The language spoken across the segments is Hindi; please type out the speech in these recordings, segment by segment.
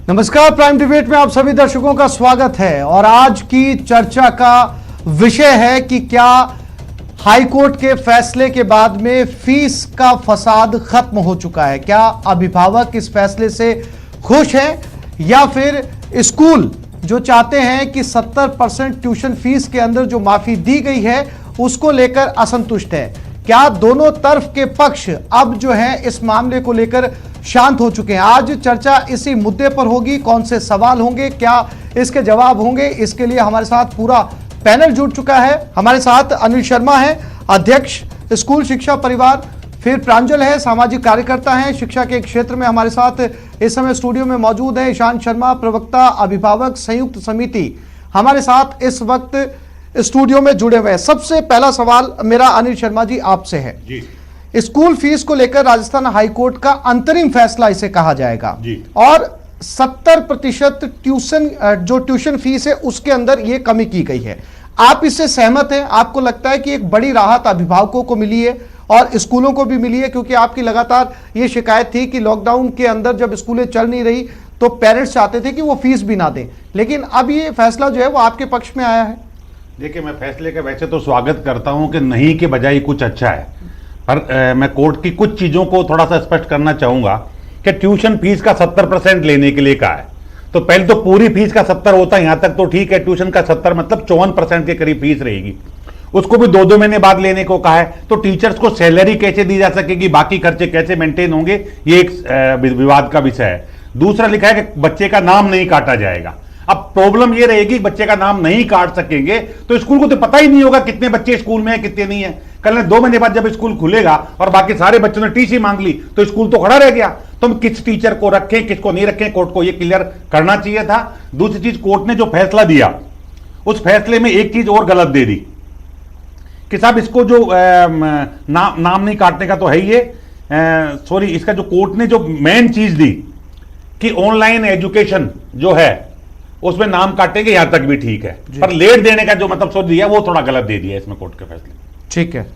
नमस्कार, प्राइम डिबेट में आप सभी दर्शकों का स्वागत है। और आज की चर्चा का विषय है कि क्या हाईकोर्ट के फैसले के बाद में फीस का फसाद खत्म हो चुका है। क्या अभिभावक इस फैसले से खुश हैं या फिर स्कूल जो चाहते हैं कि 70% ट्यूशन फीस के अंदर जो माफी दी गई है उसको लेकर असंतुष्ट है। क्या दोनों तरफ के पक्ष अब जो है इस मामले को लेकर शांत हो चुके हैं। आज चर्चा इसी मुद्दे पर होगी। कौन से सवाल होंगे, क्या इसके जवाब होंगे, इसके लिए हमारे साथ पूरा पैनल जुड़ चुका है। हमारे साथ अनिल शर्मा है, अध्यक्ष स्कूल शिक्षा परिवार, फिर प्रांजल है, सामाजिक कार्यकर्ता हैं, शिक्षा के क्षेत्र में हमारे साथ इस समय स्टूडियो में मौजूद है। ईशान शर्मा, प्रवक्ता अभिभावक संयुक्त समिति, हमारे साथ इस वक्त स्टूडियो में जुड़े हुए हैं। सबसे पहला सवाल मेरा अनिल शर्मा जी आपसे है जी। स्कूल फीस को लेकर राजस्थान हाईकोर्ट का अंतरिम फैसला इसे कहा जाएगा जी। और 70% ट्यूशन फीस है उसके अंदर यह कमी की गई है। आप इससे सहमत हैं? आपको लगता है कि एक बड़ी राहत अभिभावकों को मिली है और स्कूलों को भी मिली है? क्योंकि आपकी लगातार ये शिकायत थी कि लॉकडाउन के अंदर जब स्कूलें चल नहीं रही तो पेरेंट्स चाहते थे कि वो फीस भी ना दें, लेकिन अब ये फैसला जो है वो आपके पक्ष में आया है। देखिए, मैं फैसले का वैसे तो स्वागत करता हूं कि नहीं के बजाय कुछ अच्छा है, पर मैं कोर्ट की कुछ चीज़ों को थोड़ा सा स्पष्ट करना चाहूँगा कि ट्यूशन फीस का 70% लेने के लिए कहा है। तो पहले तो पूरी फीस का 70 होता है, यहाँ तक तो ठीक है। ट्यूशन का 70 मतलब 54% के करीब फीस रहेगी। उसको भी 2-2 महीने बाद लेने को कहा है। तो टीचर्स को सैलरी कैसे दी जा सकेगी, बाकी खर्चे कैसे मेंटेन होंगे, ये एक विवाद का विषय है। दूसरा लिखा है कि बच्चे का नाम नहीं काटा जाएगा। अब प्रॉब्लम ये रहेगी, बच्चे का नाम नहीं काट सकेंगे तो स्कूल को तो पता ही नहीं होगा कितने बच्चे स्कूल में हैं, कितने नहीं है। कल 2 महीने बाद जब स्कूल खुलेगा और बाकी सारे बच्चों ने टीसी मांग ली तो स्कूल तो खड़ा रह गया। तो हम किस टीचर को रखें, किसको नहीं रखें, कोर्ट को ये क्लियर करना चाहिए था। दूसरी चीज, कोर्ट ने जो फैसला दिया उस फैसले में एक चीज और गलत दे दी कि साहब इसको जो नाम नहीं काटने का तो है ही है, सॉरी, इसका जो कोर्ट ने जो मेन चीज दी कि ऑनलाइन एजुकेशन जो है उसमें नाम काटेंगे, यहां तक भी ठीक है, पर लेट देने का जो मतलब सोच दिया वो थोड़ा गलत दे दिया इसमें कोर्ट के फैसले। ठीक है।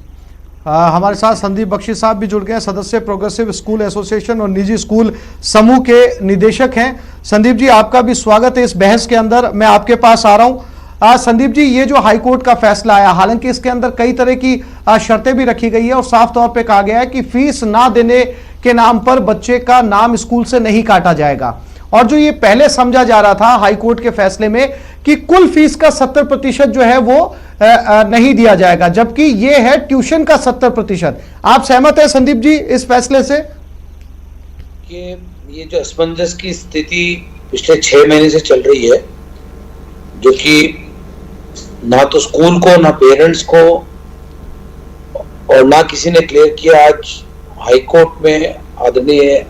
हमारे साथ संदीप बख्शी साहब भी जुड़ गए, सदस्य प्रोग्रेसिव स्कूल एसोसिएशन और निजी स्कूल समूह के निदेशक हैं। संदीप जी, आपका भी स्वागत है इस बहस के अंदर। मैं आपके पास आ रहा हूं। संदीप जी, ये जो हाईकोर्ट का फैसला आया, हालांकि इसके अंदर कई तरह की शर्तें भी रखी गई है और साफ तौर पे कहा गया है कि फीस ना देने के नाम पर बच्चे का नाम स्कूल से नहीं काटा जाएगा। और जो ये पहले समझा जा रहा था हाईकोर्ट के फैसले में कि कुल फीस का 70% जो है वो नहीं दिया जाएगा, जबकि ये है ट्यूशन का 70%। आप सहमत है संदीप जी इस फैसले से? कि ये जो असमंजस की स्थिति पिछले 6 महीने से चल रही है, जो कि ना तो स्कूल को, ना पेरेंट्स को और ना किसी ने क्लियर किया, आज हाईकोर्ट में आदरणीय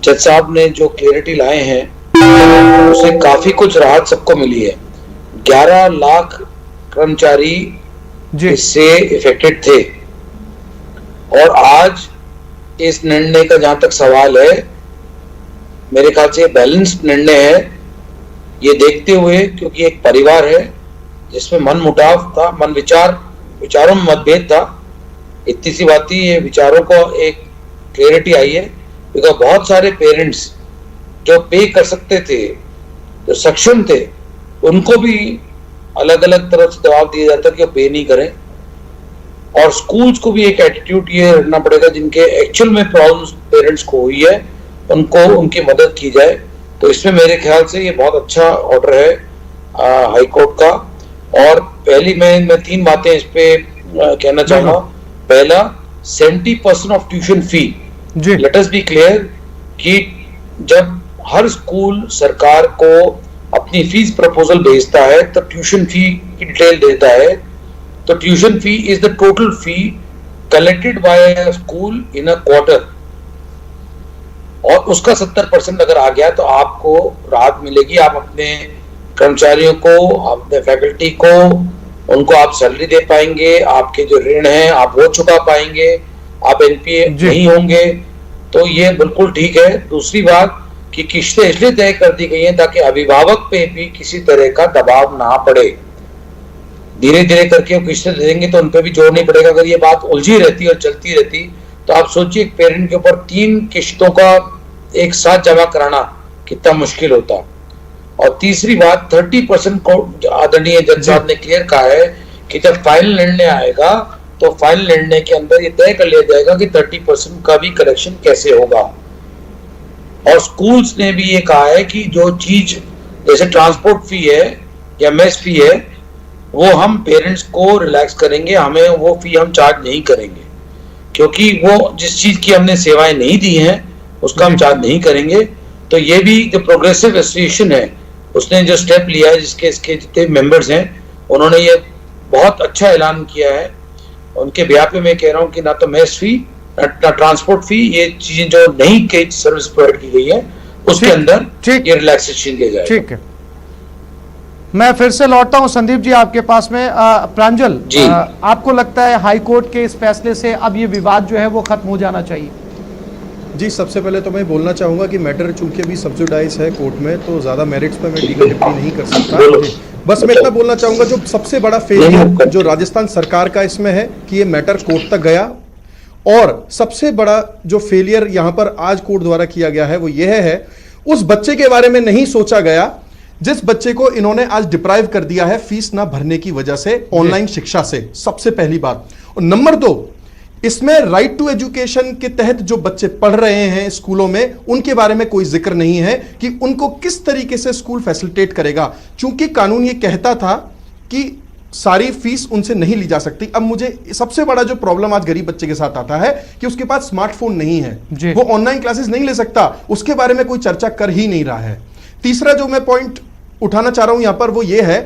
जज साहब ने जो क्लियरिटी लाए हैं उससे काफी कुछ राहत सबको मिली है। 11 लाख कर्मचारी इससे इफेक्टेड थे और आज इस निर्णय का जहां तक सवाल है, मेरे ख्याल से बैलेंस्ड निर्णय है। ये देखते हुए, क्योंकि एक परिवार है जिसमें मन मुटाव था, विचारों में मतभेद था, इतनी सी बात थी, ये विचारों को एक क्लियरिटी आई है। बिकॉज बहुत सारे पेरेंट्स जो पे कर सकते थे, जो सक्षम थे, उनको भी अलग अलग तरफ से दबाव दिया जाता है कि वो पे नहीं करें। और स्कूल्स को भी एक एटीट्यूड ये रखना पड़ेगा, जिनके एक्चुअल में प्रॉब्लम्स पेरेंट्स को हुई है उनको उनकी मदद की जाए। तो इसमें मेरे ख्याल से ये बहुत अच्छा ऑर्डर है हाई कोर्ट का। और पहली मैं 3 बातें इस पे कहना चाहूंगा। पहला, 70% of tuition fee. Let us B clear कि जब हर स्कूल सरकार को अपनी फीस प्रपोजल भेजता है तो ट्यूशन फी की डिटेल देता है। तो tuition fee is the total fee collected by a school in a quarter, और उसका 70% अगर आ गया तो आपको राहत मिलेगी। आप अपने कर्मचारियों को, अपने फैकल्टी को, उनको आप सैलरी दे पाएंगे, आपके जो ऋण हैं आप वो चुका पाएंगे, आप एनपीए नहीं होंगे। तो ये बिल्कुल ठीक है। दूसरी बात कि किस्तें इसलिए तय कर दी गई हैं ताकि अभिभावक पे भी किसी तरह का दबाव ना पड़े। धीरे धीरे करके वो किस्तें दे देंगे तो उन पे भी जोर नहीं पड़ेगा। अगर ये बात उलझी रहती और चलती रहती तो आप सोचिए, एक पेरेंट के ऊपर 3 किस्तों का एक साथ जमा कराना कितना मुश्किल होता। और तीसरी बात 30% को आदरणीय जज साहब ने क्लियर कहा है कि जब फाइनल निर्णय आएगा तो फाइनल निर्णय के अंदर ये तय कर लिया जाएगा कि 30% का भी करेक्शन कैसे होगा। और स्कूल्स ने भी ये कहा है कि जो चीज जैसे ट्रांसपोर्ट फी है या मेस फी है वो हम पेरेंट्स को रिलैक्स करेंगे, हमें वो फी हम चार्ज नहीं करेंगे, क्योंकि वो जिस चीज की हमने सेवाएं नहीं दी हैं उसका हम चार्ज नहीं करेंगे। तो ये भी जो प्रोग्रेसिव एसोसिएशन है उसने जो स्टेप लिया है, जिसके इसके जितने मेंबर्स हैं उन्होंने ये बहुत अच्छा ऐलान किया है। उनके ब्याह पे मैं कह रहा हूँ कि ना तो मेस फी ना ट्रांसपोर्ट फी, ये चीजें जो नहीं कई सर्विस प्रोवाइड की गई है उसके अंदर ये रिलैक्सेशन दिया जाएगा। ठीक है, मैं फिर से लौटता हूं संदीप जी आपके पास में। प्रांजल, आपको लगता है हाई कोर्ट के इस फैसले से अब ये विवाद जो है वो खत्म हो जाना चाहिए? जी, सबसे पहले तो मैं बोलना चाहूँगा कि मैटर चूंकि अभी सब्जुडाइज है कोर्ट में, तो ज़्यादा मेरिट्स पे मैं लीगल टिप्पणी नहीं कर सकता। बस मैं इतना बोलना चाहूँगा, जो सबसे बड़ा फेलियर जो राजस्थान सरकार का इसमें है कि ये मैटर कोर्ट तक गया, और सबसे बड़ा जो फेलियर यहाँ पर आज कोर्ट द्वारा किया गया है वो यह है उस बच्चे के बारे में नहीं सोचा गया जिस बच्चे को इन्होंने आज डिप्राइव कर दिया है फीस ना भरने की वजह से ऑनलाइन शिक्षा से, सबसे पहली बात। और नंबर 2, इसमें राइट टू एजुकेशन के तहत जो बच्चे पढ़ रहे हैं स्कूलों में उनके बारे में कोई जिक्र नहीं है कि उनको किस तरीके से स्कूल फैसिलिटेट करेगा, चूंकि कानून ये कहता था कि सारी फीस उनसे नहीं ली जा सकती। अब मुझे सबसे बड़ा जो प्रॉब्लम आज गरीब बच्चे के साथ आता है कि उसके पास स्मार्टफोन नहीं है, वो ऑनलाइन क्लासेस नहीं ले सकता, उसके बारे में कोई चर्चा कर ही नहीं रहा है। तीसरा जो मैं पॉइंट उठाना चाह रहा हूं यहां पर वो ये है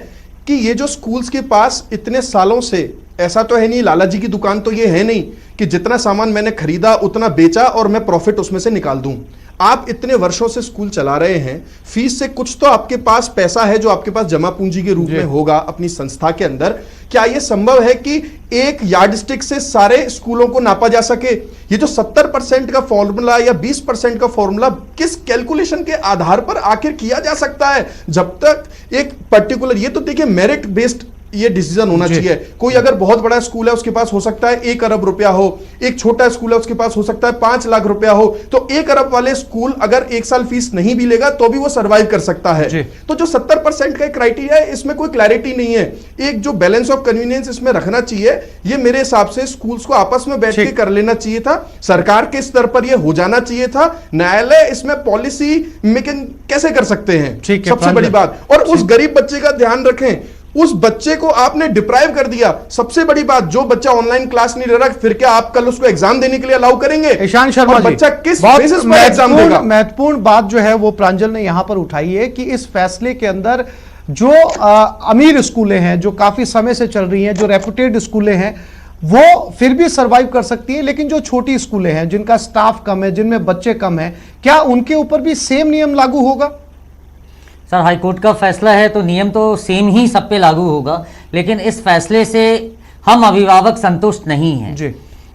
कि ये जो स्कूल्स के पास इतने सालों से, ऐसा तो है नहीं, लाला जी की दुकान तो ये है नहीं कि जितना सामान मैंने खरीदा उतना बेचा और मैं प्रॉफिट उसमें से निकाल दूं। आप इतने वर्षों से स्कूल चला रहे हैं, फीस से कुछ तो आपके पास पैसा है जो आपके पास जमा पूंजी के रूप में होगा अपनी संस्था के अंदर। क्या यह संभव है कि एक यार्डस्टिक से सारे स्कूलों को नापा जा सके? ये जो 70% का फॉर्मूला या 20% का फॉर्मूला किस कैलकुलेशन के आधार पर आखिर किया जा सकता है? जब तक एक पर्टिकुलर, ये तो देखिए मेरिट बेस्ड ये डिसीजन होना चाहिए। कोई अगर बहुत बड़ा स्कूल है उसके पास हो सकता है 1 अरब रुपया हो, एक छोटा स्कूल है उसके पास हो सकता है 5 लाख रुपया हो, तो 1 अरब वाले स्कूल अगर 1 साल फीस नहीं भी लेगा तो भी वो सर्वाइव कर सकता है। तो जो 70% का क्राइटेरिया है इसमें कोई क्लैरिटी नहीं है। एक जो बैलेंस ऑफ कन्वीनियंस इसमें रखना चाहिए, ये मेरे हिसाब से स्कूल्स को आपस में बैठ के कर लेना चाहिए था, सरकार के स्तर पर यह हो जाना चाहिए था। न्यायालय इसमें पॉलिसी मेकिंग कैसे कर सकते हैं, सबसे बड़ी बात। और उस गरीब बच्चे का ध्यान रखें, उस बच्चे को आपने डिप्राइव कर दिया। सबसे बड़ी बात, जो बच्चा ऑनलाइन क्लास नहीं ले रहा, फिर क्या आप कल उसको एग्जाम देने के लिए अलाउ करेंगे? ईशान शर्मा जी, बच्चा किस बेसिस पर एग्जाम देगा? महत्वपूर्ण बात जो है वो प्रांजल ने यहां पर उठाई है कि इस फैसले के अंदर जो अमीर स्कूलें हैं, जो काफी समय से चल रही हैं, जो रेपुटेड स्कूलें हैं, वो फिर भी सरवाइव कर सकती हैं, लेकिन जो छोटी स्कूलें हैं जिनका स्टाफ कम है, जिनमें बच्चे कम हैं, क्या उनके ऊपर भी सेम नियम लागू होगा? सर, हाईकोर्ट का फैसला है तो नियम तो सेम ही सब पे लागू होगा, लेकिन इस फैसले से हम अभिभावक संतुष्ट नहीं हैं जी,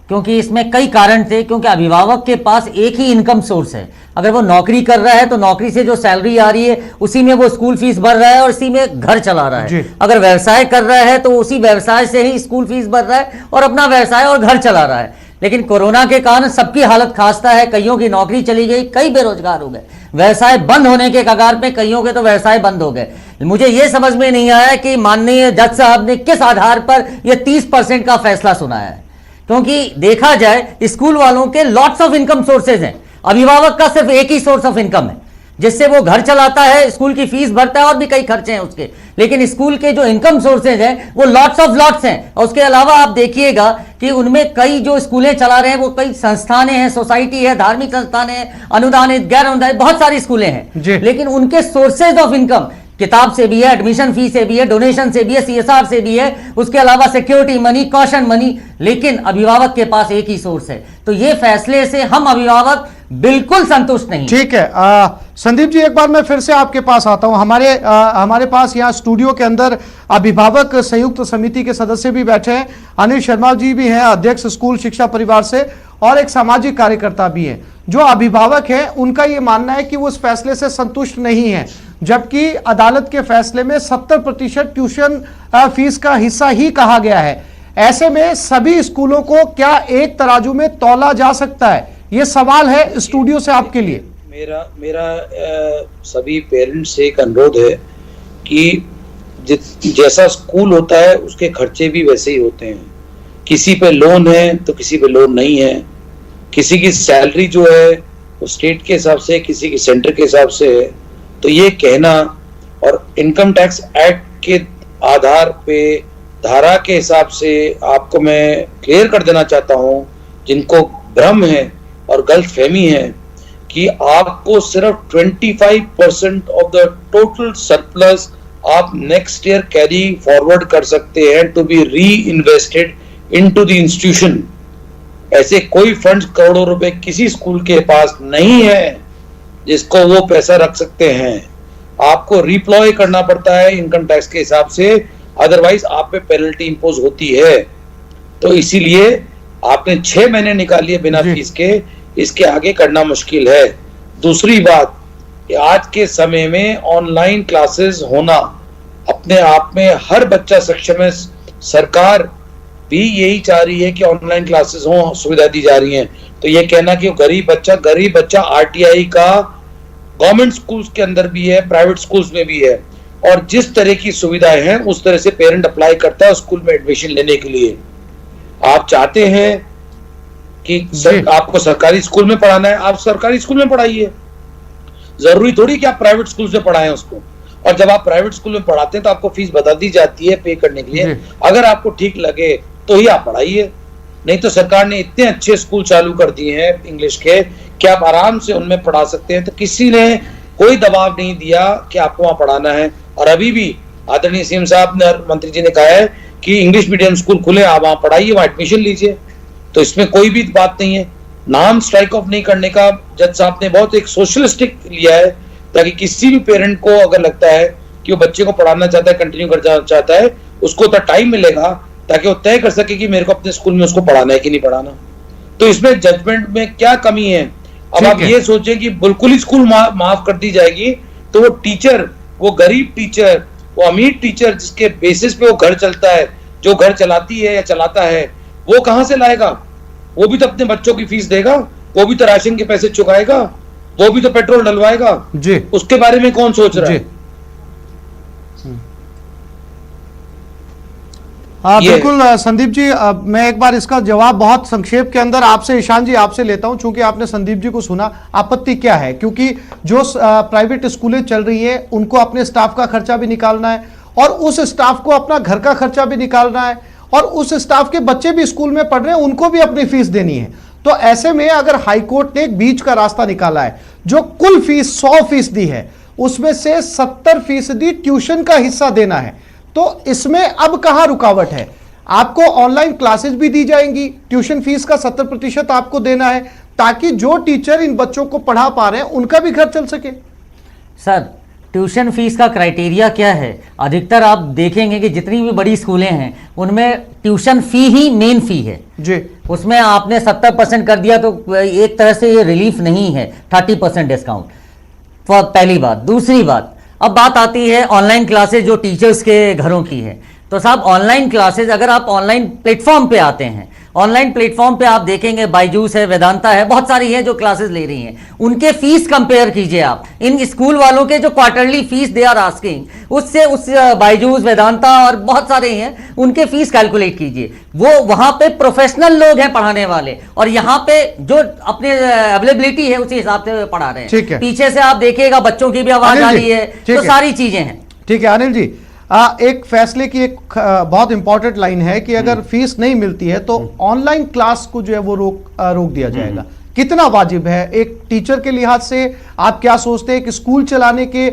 क्योंकि इसमें कई कारण थे। क्योंकि अभिभावक के पास एक ही इनकम सोर्स है। अगर वो नौकरी कर रहा है तो नौकरी से जो सैलरी आ रही है उसी में वो स्कूल फीस भर रहा है और इसी में घर चला रहा है। अगर व्यवसाय कर रहा है तो उसी व्यवसाय से ही स्कूल फीस भर रहा है और अपना व्यवसाय और घर चला रहा है। लेकिन कोरोना के कारण सबकी हालत खास्ता है, कईयों की नौकरी चली गई, कई बेरोजगार हो गए, व्यवसाय बंद होने के कगार पे कईयों के तो व्यवसाय बंद हो गए। मुझे ये समझ में नहीं आया कि माननीय जज साहब ने किस आधार पर ये 30% का फैसला सुनाया है, क्योंकि देखा जाए स्कूल वालों के लॉट्स ऑफ इनकम सोर्सेज हैं, अभिभावक का सिर्फ एक ही सोर्स ऑफ इनकम है जिससे वो घर चलाता है, स्कूल की फीस भरता है और भी कई खर्चे हैं उसके। लेकिन स्कूल के जो इनकम सोर्सेज हैं वो लॉट्स ऑफ लॉट्स हैं। और उसके अलावा आप देखिएगा कि उनमें कई जो स्कूलें चला रहे हैं वो कई संस्थानें हैं, सोसाइटी है, धार्मिक संस्थानें हैं, अनुदानित, गैर अनुदानित, बहुत सारी स्कूलें हैं, लेकिन उनके सोर्सेज ऑफ इनकम किताब से भी है, एडमिशन फी से भी है, डोनेशन से भी है, CSR से भी है, उसके अलावा सिक्योरिटी मनी, कॉशन मनी, लेकिन अभिभावक के पास एक ही सोर्स है। तो ये फैसले से हम अभिभावक बिल्कुल संतुष्ट नहीं। ठीक है, संदीप जी, एक बार मैं फिर से आपके पास आता हूं। हमारे पास यहाँ स्टूडियो के अंदर अभिभावक संयुक्त समिति के सदस्य भी बैठे हैं। अनिल शर्मा जी भी हैं, अध्यक्ष स्कूल शिक्षा परिवार से, और एक सामाजिक कार्यकर्ता भी हैं। जो अभिभावक हैं उनका ये मानना है कि वो उस फैसले से संतुष्ट नहीं है, जबकि अदालत के फैसले में 70% ट्यूशन फीस का हिस्सा ही कहा गया है। ऐसे में सभी स्कूलों को क्या एक तराजू में तौला जा सकता है? ये सवाल है स्टूडियो से आपके लिए। मेरा सभी पेरेंट्स से एक अनुरोध है कि जैसा स्कूल होता है उसके खर्चे भी वैसे ही होते हैं। किसी पे लोन है तो किसी पे लोन नहीं है, किसी की सैलरी जो है वो स्टेट के हिसाब से, किसी की सेंटर के हिसाब से है। तो ये कहना, और इनकम टैक्स एक्ट के आधार पे धारा के हिसाब से आपको मैं क्लियर कर देना चाहता हूं, जिनको भ्रम है और गलतफहमी है कि आपको सिर्फ 25% ऑफ द टोटल सरप्लस आप नेक्स्ट ईयर कैरी फॉरवर्ड कर सकते हैं टू बी री इन्वेस्टेड इनटू द इंस्टीट्यूशन। ऐसे कोई फंड करोड़ों रुपए किसी स्कूल के पास नहीं है जिसको वो पैसा रख सकते हैं। आपको रिप्लॉय करना पड़ता है इनकम टैक्स के हिसाब से, अदरवाइज आप पे पेनल्टी इंपोज होती है। तो इसीलिए आपने 6 महीने निकाल लिए बिना फीस के, इसके आगे करना मुश्किल है। दूसरी बात, आज के समय में ऑनलाइन क्लासेस होना अपने आप में हर बच्चा सक्षम है। सरकार भी यही चाह रही है कि ऑनलाइन क्लासेस हो, सुविधा दी जा रही है। तो ये कहना कि गरीब बच्चा आरटीआई का गवर्नमेंट स्कूल्स के अंदर भी है, प्राइवेट स्कूल्स में भी है, और जिस तरह की सुविधाएं हैं उस तरह से पेरेंट अप्लाई करता है स्कूल में एडमिशन लेने के लिए। आप चाहते हैं कि आपको सरकारी स्कूल में पढ़ाना है, आप सरकारी स्कूल में पढ़ाइए, जरूरी थोड़ी कि आप प्राइवेट स्कूल से पढ़ाएं उसको। और जब आप प्राइवेट स्कूल में पढ़ाते हैं तो आपको फीस बता दी जाती है पे करने के लिए, अगर आपको ठीक लगे तो ही आप पढ़ाइए। नहीं तो सरकार ने इतने अच्छे स्कूल चालू कर दिए हैं इंग्लिश के कि आप आराम से उनमें पढ़ा सकते हैं। तो किसी ने कोई दबाव नहीं दिया कि आपको वहां पढ़ाना है। और अभी भी आदरणीय सीएम साहब ने, मंत्री जी ने कहा है कि इंग्लिश मीडियम स्कूल खुले, आप वहां पढ़ाइए, वहां एडमिशन लीजिए। तो इसमें कोई भी बात नहीं है। नाम स्ट्राइक ऑफ नहीं करने का जज साहब ने बहुत एक सोशलिस्टिक लिया है, ताकि किसी भी पेरेंट को अगर लगता है कि वो बच्चे को पढ़ाना चाहता है, कंटिन्यू करना चाहता है, उसको तो टाइम मिलेगा ताकि वो तय कर सके कि मेरे को अपने स्कूल में उसको पढ़ाना है कि नहीं पढ़ाना। तो इसमें जजमेंट में क्या कमी है? अब आप ये सोचें कि बिल्कुल ही स्कूल माफ कर दी जाएगी तो वो टीचर, वो गरीब टीचर, वो अमीर टीचर जिसके बेसिस पे वो घर चलता है, जो घर चलाती है या चलाता है, वो कहां से लाएगा? वो भी तो अपने बच्चों की फीस देगा, वो भी तो राशन के पैसे चुकाएगा, वो भी तो पेट्रोल डलवाएगा जी। उसके बारे में कौन सोच रहा है? बिल्कुल संदीप जी, मैं एक बार इसका जवाब बहुत संक्षेप के अंदर आपसे, ईशान जी आपसे लेता हूं, चूंकि आपने संदीप जी को सुना। आपत्ति क्या है? क्योंकि जो प्राइवेट स्कूलें चल रही हैं उनको अपने स्टाफ का खर्चा भी निकालना है, और उस स्टाफ को अपना घर का खर्चा भी निकालना है, और उस स्टाफ के बच्चे भी स्कूल में पढ़ रहे हैं, उनको भी अपनी फीस देनी है। तो ऐसे में अगर हाईकोर्ट ने एक बीच का रास्ता निकाला है, जो कुल फीस 100% है उसमें से 70% ट्यूशन का हिस्सा देना है, तो इसमें अब कहां रुकावट है? आपको ऑनलाइन क्लासेस भी दी जाएंगी, ट्यूशन फीस का 70% आपको देना है, ताकि जो टीचर इन बच्चों को पढ़ा पा रहे हैं उनका भी घर चल सके। सर, ट्यूशन फीस का क्राइटेरिया क्या है? अधिकतर आप देखेंगे कि जितनी भी बड़ी स्कूलें हैं उनमें ट्यूशन फी ही मेन फी है जी। उसमें आपने 70% कर दिया तो एक तरह से ये रिलीफ नहीं है, 30% डिस्काउंट, पहली बात। दूसरी बात, अब बात आती है ऑनलाइन क्लासेस जो टीचर्स के घरों की है। तो साहब, ऑनलाइन क्लासेस अगर आप ऑनलाइन प्लेटफॉर्म पे आते हैं, ऑनलाइन प्लेटफॉर्म पे आप देखेंगे बायजूस है, वेदांता है, बहुत सारी है जो क्लासेस ले रही हैं, उनके फीस कंपेयर कीजिए आप इन स्कूल वालों के जो quarterly fees they are asking, उससे उस बायजूस, वेदांता और बहुत सारे हैं, उनके फीस कैलकुलेट कीजिए। वो वहां पे प्रोफेशनल लोग हैं पढ़ाने वाले, और यहाँ पे जो अपने अवेलेबिलिटी है उसी हिसाब से पढ़ा रहे हैं। पीछे से आप देखिएगा बच्चों की भी आवाज आ रही है, तो सारी चीजें हैं। ठीक है अनिल जी, एक फैसले की एक बहुत इंपॉर्टेंट लाइन है कि अगर फीस नहीं मिलती है तो ऑनलाइन क्लास को जो है वो रोक दिया जाएगा। कितना वाजिब है एक टीचर के लिहाज से? आप क्या सोचते हैं कि स्कूल चलाने के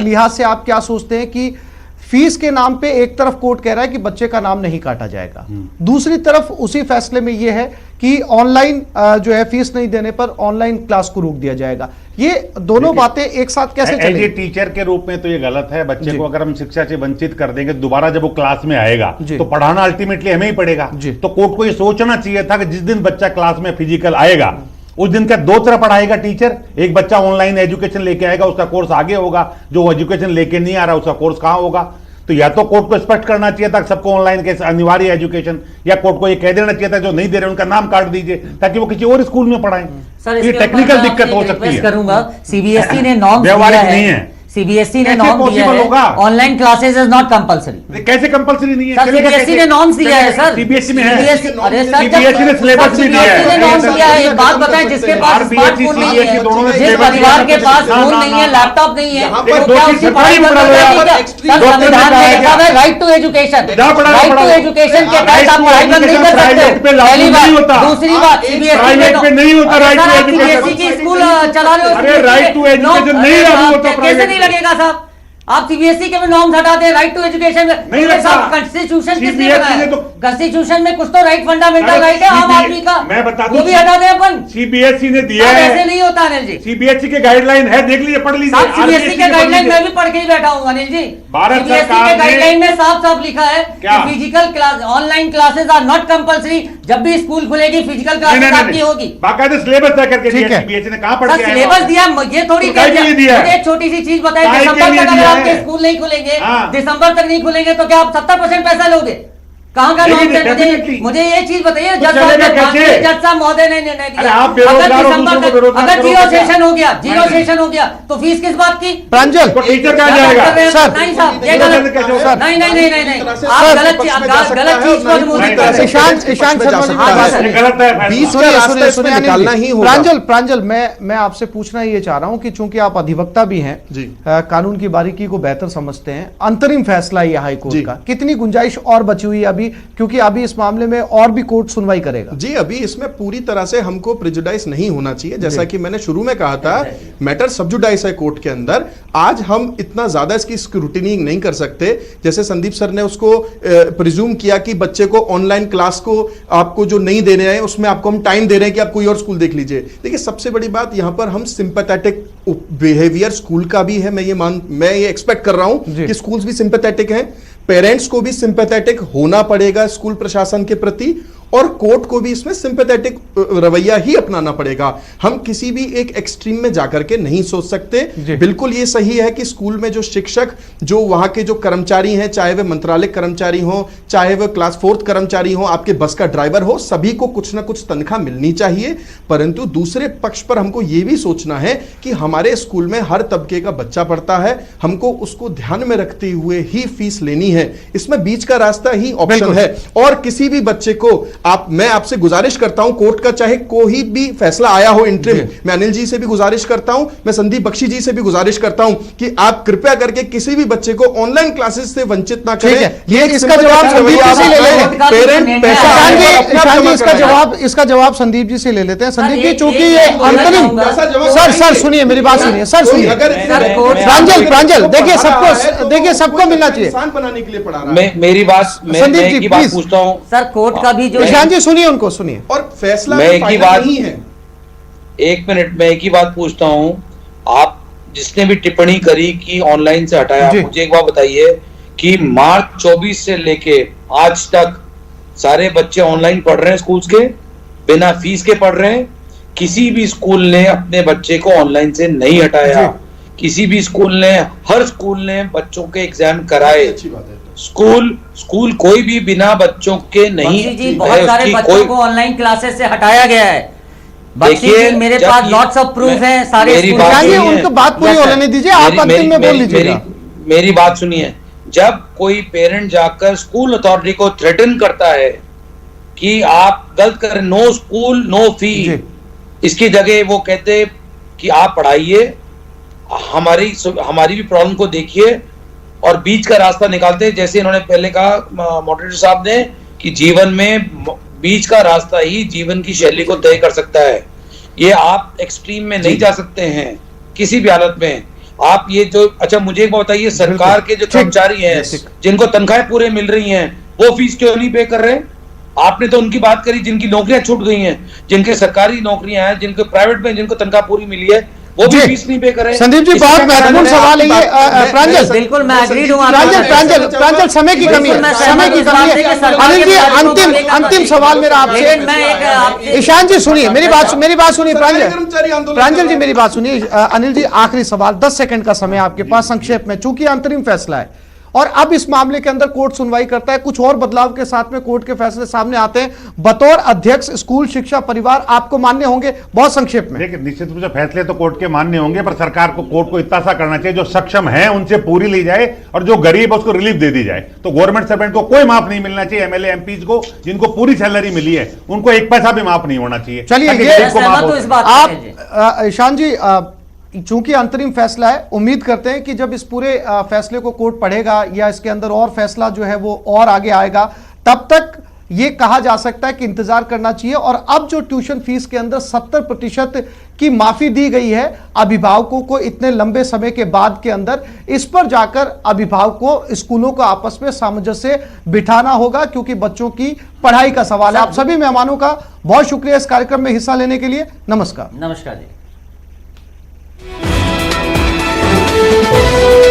लिहाज से आप क्या सोचते हैं कि फीस के नाम पे एक तरफ कोर्ट कह रहा है कि बच्चे का नाम नहीं काटा जाएगा, दूसरी तरफ उसी फैसले में यह है कि ऑनलाइन जो है फीस नहीं देने पर ऑनलाइन क्लास को रोक दिया जाएगा। ये दोनों बातें एक साथ कैसे चलेंगी? टीचर के रूप में तो ये गलत है। बच्चे को अगर हम शिक्षा से वंचित कर देंगे, दोबारा जब वो क्लास में आएगा तो पढ़ाना अल्टीमेटली हमें ही पड़ेगा। तो कोर्ट को ये सोचना चाहिए था कि जिस दिन बच्चा क्लास में फिजिकल आएगा उस दिन का 2 तरह पढ़ाएगा टीचर। एक बच्चा ऑनलाइन एजुकेशन लेके आएगा, उसका कोर्स आगे होगा, जो एजुकेशन लेके नहीं आ रहा उसका कोर्स कहां होगा। तो या तो कोर्ट को स्पष्ट करना चाहिए था सबको ऑनलाइन के अनिवार्य एजुकेशन, या कोर्ट को ये कह देना चाहिए था जो नहीं दे रहे उनका नाम काट दीजिए ताकि वो किसी और स्कूल में पढ़ाएं। सर ये टेक्निकल दिक्कत हो सकती है। करूंगा, सीबीएसई ने नॉर्म्स व्यवहारिक दिया नहीं है, है। सीबीएसई ने कैसे नॉर्म दिया possible है, होगा? Online classes is not compulsory. कैसे कंपलसरी नहीं है? सर सीबीएसई ने नॉर्म्स दिया है सर, सीबीएसई में है। अरे सर सीबीएसई ने सिलेबस भी दिया है। सीबीएसई ने नॉर्म्स दिया है। एक बात बताएं, जिसके पास स्मार्टफोन नहीं है, जिस परिवार के पास फोन नहीं है, लैपटॉप नहीं है, तो क्या उसकी पढ़ाई कर सकता है? सर संविधान में लिखा है right to education, right to education के तहत आप पढ़ाई बंद नहीं कर सकते। पहली बात। दूसरी बात, सीबीएसई नहीं होता राइट टू एजुकेशन। सीबीएसई की स्कूल चला रहे हो, अरे राइट टू एजुकेशन नहीं लागू होता। कैसे नहीं लगेगा साहब? आप सीबीएसई के भी नॉर्म्स हटाते हैं, राइट टू एजुकेशन नहीं लगता। कॉन्स्टिट्यूशन किसने CBSE बनाया? ने तो कॉन्स्टिट्यूशन में कुछ तो राइट फंडामेंटल राइट है आम आदमी का, मैं बता दूं, वो भी हटा दें अपन। सीबीएसई ने दिया है। ऐसे नहीं होता अनिल जी। सीबीएसई के गाइडलाइन है, देख लीजिए, पढ़ लीजिए। सीबीएसई के गाइडलाइन मैं भी पढ़ के ही बैठा हूँ अनिल जी। भारत सीबीएसई सरकार के ने- गाइडलाइन में साफ साफ लिखा है क्या? कि physical class, online classes are not compulsory. जब भी स्कूल खुलेगी फिजिकल क्लासेस आपकी होगी। बाकायदे सिलेबस तय करके ठीक दिया है। सीबीएसई ने। कहाँ पढ़ सर के आए सिलेबस हो? दिया, ये थोड़ी तो काय के लिए दिया है? मुझे एक छोटी सी चीज बताइए, काय के दिसंबर लिए तक अगर दिया आपके है? स्कूल नहीं खुलेंगे, हाँ। दिसंबर तक नहीं खुलेंगे तो क्या आप 70% पैसा लोगे? कहाँ का लेकिन नॉन है? definitely- मुझे ये चीज बताइए, तो जज चलेगा साहब ने कैसे? माननीय जज साहब महोदय ने निर्णय अरे दिया, आप बेरोजगार अगर हो, दिसंबर दूसरों को तक बेरोजगार अगर करोगे जीरो क्या? सेशन हो गया, जीरो नहीं। सेशन हो गया तो फीस किस बात की? प्रांजल तो टीचर कहाँ क्या बात जाएगा? कर रहे हैं? सर, नहीं साहब, ये सर, गलत कैसे होगा? सर, नहीं नहीं नहीं नहीं नहीं, तरह से आप सर, गलत पक्ष चीज, में जा सकता गलत है, चीज को नहीं, अनुमोदित नहीं, कर रहे हैं। ईशान पक्ष में जा शर्मा जी, सकता बात है। है। गलत है फैसला। बीस सुनिए, का रास्ता सुनिए, इसमें सुनिए, निकालना अनिल ही जी। होगा। प्रांजल मैं आपसे पूछना ये चाह रहा हूं कि चूंकि आप अधिवक्ता भी हैं, जी। कानून की बारीकी को बेहतर समझते हैं, अंतरिम फैसला ये हाई कोर्ट जी। का, कितनी गुंजाइश और बची हुई है अभी? क्योंकि अभी इस मामले में और भी कोर्ट सुनवाई करेगा। जी, अभी इसमें पूरी तरह से हमको प्रेजुडाइज नहीं होना चाहिए। जैसा कि मैंने शुरू में कहा था, मैटर सब्जुडाइज है कोर्ट के अंदर। आज हम इतना ज्यादा इसकी स्क्रूटिनी नहीं कर सकते। जैसे संदीप सर ने उसको प्रिज्यूम किया कि बच्चे को ऑनलाइन क्लास को आपको जो नहीं दे रहे हैं उसमें आपको हम टाइम दे रहे हैं कि आप कोई और स्कूल देख लीजिए। देखिए, सबसे बड़ी बात यहां पर हम सिंपैथेटिक बिहेवियर स्कूल का भी है। मैं ये एक्सपेक्ट कर रहा हूं कि स्कूल्स भी सिंपैथेटिक हैं, पेरेंट्स को भी सिंपैथेटिक होना पड़ेगा स्कूल प्रशासन के प्रति, और कोर्ट को भी इसमें सिंपैथेटिक रवैया ही अपनाना पड़ेगा। हम किसी भी एक एक्सट्रीम में जाकर के नहीं सोच सकते। बिल्कुल ये सही है कि स्कूल में जो शिक्षक, जो वहां के जो कर्मचारी हैं, चाहे वे मंत्रालय कर्मचारी हो, चाहे वे क्लास 4th कर्मचारी हो, आपके बस का ड्राइवर हो, सभी को कुछ ना कुछ तनख्वाह मिलनी चाहिए। परंतु दूसरे पक्ष पर हमको ये भी सोचना है कि हमारे स्कूल में हर तबके का बच्चा पढ़ता है, हमको उसको ध्यान में रखते हुए ही फीस लेनी है। इसमें बीच का रास्ता ही ऑप्शन है। और किसी भी बच्चे को मैं आपसे गुजारिश करता हूं, कोर्ट का चाहे कोई भी फैसला आया हो इंटरिम, मैं अनिल जी से भी गुजारिश करता हूं, मैं संदीप बख्शी जी से भी गुजारिश करता हूं कि आप कृपया करके किसी भी बच्चे को ऑनलाइन क्लासेस से वंचित ना करें। ये इसका जवाब संदीप जी से ले लेंगे। पेरेंट पैसा ईशान जी, इसका जवाब संदीप जी से ले लेते हैं। संदीप जी, चूंकि ये अंतरिम, सर सुनिए मेरी बात सुनिए, सर सुनिए। प्रांजल देखिए सबको मिलना चाहिए। बनाने के लिए पढ़ा रहा है। मेरी बात, मैं संदीप एक जी, ही बात please। पूछता हूँ सर कोर्ट का भी जो ईशान जी सुनिए, उनको सुनिए। और फैसला मैं एक ही फाइनल बात- नहीं है। एक मिनट, मैं एक ही बात पूछता हूँ। आप जिसने भी टिप्पणी करी कि ऑनलाइन से हटाया, जी। मुझे एक बात बताइए कि मार्च 24 से लेके आज तक सारे बच्चे ऑनलाइन पढ़ रहे हैं, स्कूल्स के बिना फीस के पढ़ रहे हैं। किसी भी स्कूल ने अपने बच्चे को ऑनलाइन से नहीं हटाया। किसी भी स्कूल ने, हर स्कूल ने बच्चों के एग्जाम कराए। अच्छी बात है। स्कूल कोई भी बिना बच्चों के नहीं बख्शी जी, है, बहुत सारे उसकी बच्चों को ऑनलाइन क्लासेस से हटाया गया है। बख्शी देखिए, जी, मेरे जब पास ये- लॉट्स ऑफ प्रूफ मैं- हैं सारे मेरी स्कूल बात ईशान जी, सुनिए। उनको बात पूरी Yes, sir। होने दीजिए, आप अंतिम में बोल लीजिएगा। मेरी बात सुनिए। जब कोई पेरेंट जाकर स्कूल अथॉरिटी को थ्रेटन करता है कि आप गलत कर, नो स्कूल नो फी, इसकी जगह वो कहते कि आप पढ़ाइए, हमारी भी प्रॉब्लम को देखिए, और बीच का रास्ता निकालते हैं। जैसे इन्होंने पहले कहा मॉडरेटर साहब ने कि जीवन में बीच का रास्ता ही जीवन की शैली को तय कर सकता है। ये आप एक्सट्रीम में नहीं जा सकते हैं किसी भी हालत में। आप ये जो, अच्छा मुझे एक बात बताइए, सरकार के जो कर्मचारी हैं जिनको तनख्वाहें पूरे मिल रही हैं, वो फीस क्यों नहीं पे कर रहे? आपने तो उनकी बात करी जिनकी नौकरियां छूट गई हैं, जिनके सरकारी नौकरियां हैं, जिनके प्राइवेट में जिनको तनख्वाह पूरी मिली है, वो भी फीस नहीं पे कर रहे। संदीप जी, बहुत महत्वपूर्ण सवाल है ये। प्रांजल, बिल्कुल मैं एग्रीड हूं। प्रांजल समय की कमी है, समय की कमी है। अनिल जी, अंतिम सवाल मेरा आपसे। ईशान जी सुनिए, मेरी बात सुनिए। प्रांजल जी मेरी बात सुनिए। अनिल जी, आखिरी सवाल, 10 सेकंड का समय आपके पास, संक्षेप में, चूंकि अंतरिम फैसला है। और अब इस मामले के अंदर कोर्ट सुनवाई करता है। कुछ और बदलाव के साथ में कोर्ट के फैसले सामने आते हैं। बतौर अध्यक्ष स्कूल शिक्षा परिवार आपको मान्य होंगे? बहुत संक्षेप में। देखिए, निश्चित रूप से फैसले तो कोर्ट के मान्य होंगे, पर सरकार को, कोर्ट को इतना सा करना चाहिए, जो सक्षम है उनसे पूरी ली जाए और जो गरीब है उसको रिलीफ दे दी जाए। तो गवर्नमेंट सर्वेंट को कोई माफ नहीं मिलना चाहिए। एमएलए एमपीज को जिनको पूरी सैलरी मिली है उनको एक पैसा भी माफ नहीं होना चाहिए। चलिए, ताकि ये गरीब को माफ हो तो इस सके। बात आप ईशान जी, चूंकि अंतरिम फैसला है, उम्मीद करते हैं कि जब इस पूरे फैसले को कोर्ट पढ़ेगा या इसके अंदर और फैसला जो है वो और आगे आएगा, तब तक ये कहा जा सकता है कि इंतजार करना चाहिए। और अब जो ट्यूशन फीस के अंदर 70% की माफी दी गई है अभिभावकों को इतने लंबे समय के बाद के अंदर, इस पर जाकर अभिभावकों, स्कूलों को आपस में सामंजस्य बिठाना होगा, क्योंकि बच्चों की पढ़ाई का सवाल है। आप सभी मेहमानों का बहुत शुक्रिया इस कार्यक्रम में हिस्सा लेने के लिए। नमस्कार। नमस्कार जी।